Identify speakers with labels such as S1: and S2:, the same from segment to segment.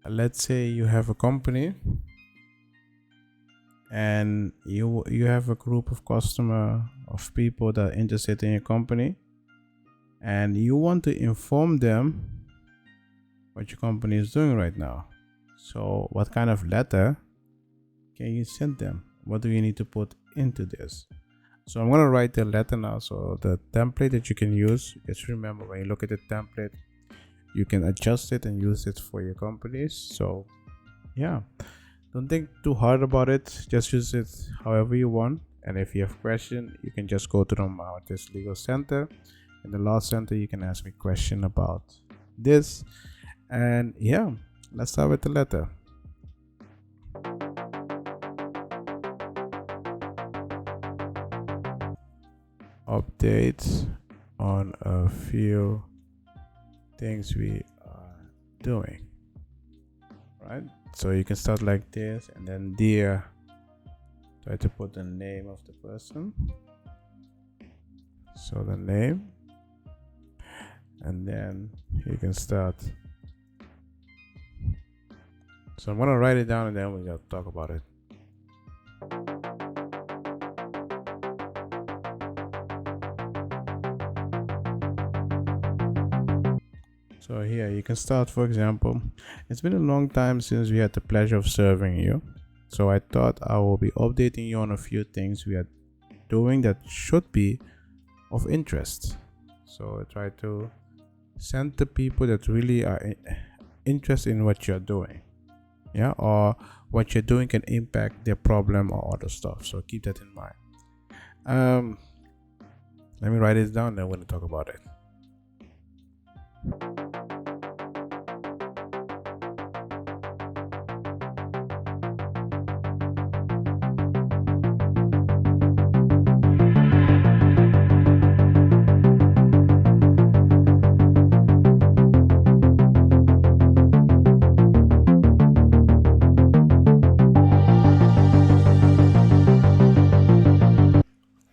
S1: let's say you have a company and you have a group of people that are interested in your company, and you want to inform them what your company is doing right now. So what kind of letter can you send them? What do you need to put into this? So I'm going to write the letter now. So the template that you can use, just remember, when you look at the template, you can adjust it and use it for your companies. So yeah, don't think too hard about it. Just use it however you want. And if you have questions, you can just go to the Martisz Legal Center. In the Law Center, you can ask me a question about this. And yeah, let's start with the letter. Updates on a few things we are doing, right? So you can start like this, and then dear, try to put the name of the person, so the name, and then you can start. So I'm gonna write it down and then we're gonna talk about it. So here you can start. For example, it's been a long time since we had the pleasure of serving you. So I thought I will be updating you on a few things we are doing that should be of interest. So I try to send the people that really are interested in what you're doing. Yeah, or what you're doing can impact their problem or other stuff. So keep that in mind. Let me write this down, then we're going to talk about it.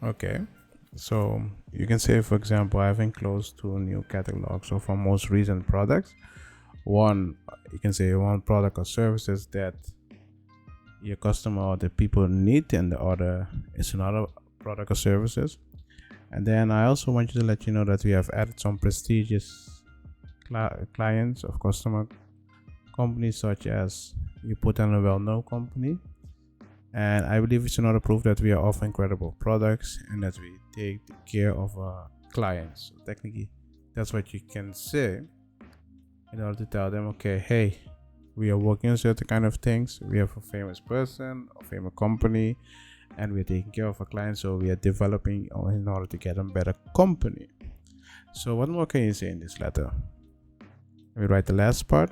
S1: Okay, so you can say, for example, I've enclosed 2 new catalogs of our most recent products. One, you can say one product or services that your customer or the people need, and the other is another product or services. And then I also want you to let you know that we have added some prestigious clients of customer companies, such as you put on a well-known company. And I believe it's another proof that we are offering credible products and that we take care of our clients. So technically, that's what you can say in order to tell them, okay, hey, we are working on certain kind of things. We have a famous person, a famous company, and we're taking care of our clients. So we are developing in order to get a better company. So what more can you say in this letter? We write the last part.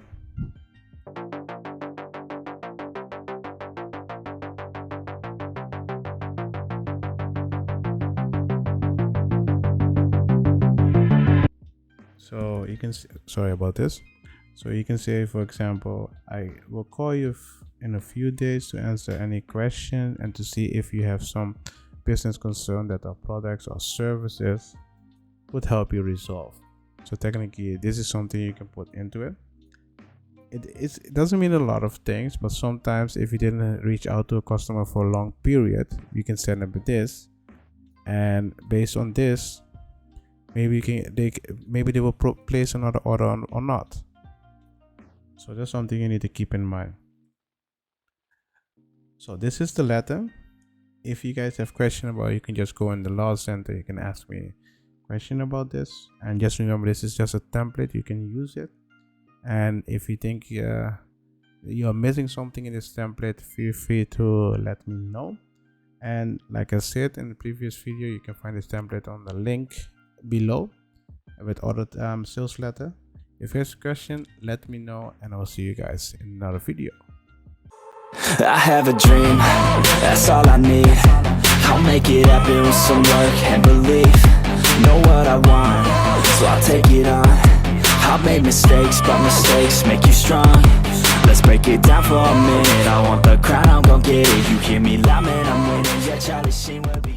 S1: So you can, sorry about this. So you can say, for example, I will call you in a few days to answer any question and to see if you have some business concern that our products or services would help you resolve. So technically, this is something you can put into it. It doesn't mean a lot of things, but sometimes if you didn't reach out to a customer for a long period, you can send them this, and based on this, maybe they will place another order or not. So that's something you need to keep in mind. So this is the letter. If you guys have questions about it, you can just go in the Law Center. You can ask me a question about this. And just remember, this is just a template. You can use it. And if you think you're missing something in this template, feel free to let me know. And like I said in the previous video, you can find this template on the link below with other sales letter. If you have a question, let me know, and I'll see you guys in another video.
S2: I have a dream, that's all I need. I'll make it happen with some work and belief. Know what I want, so I'll take it on. I've made mistakes, but mistakes make you strong. Let's break it down for a minute. I want the crown, I'm gon' get it. You hear me loud, man, I'm winning. Yeah, Charlie Sheen will be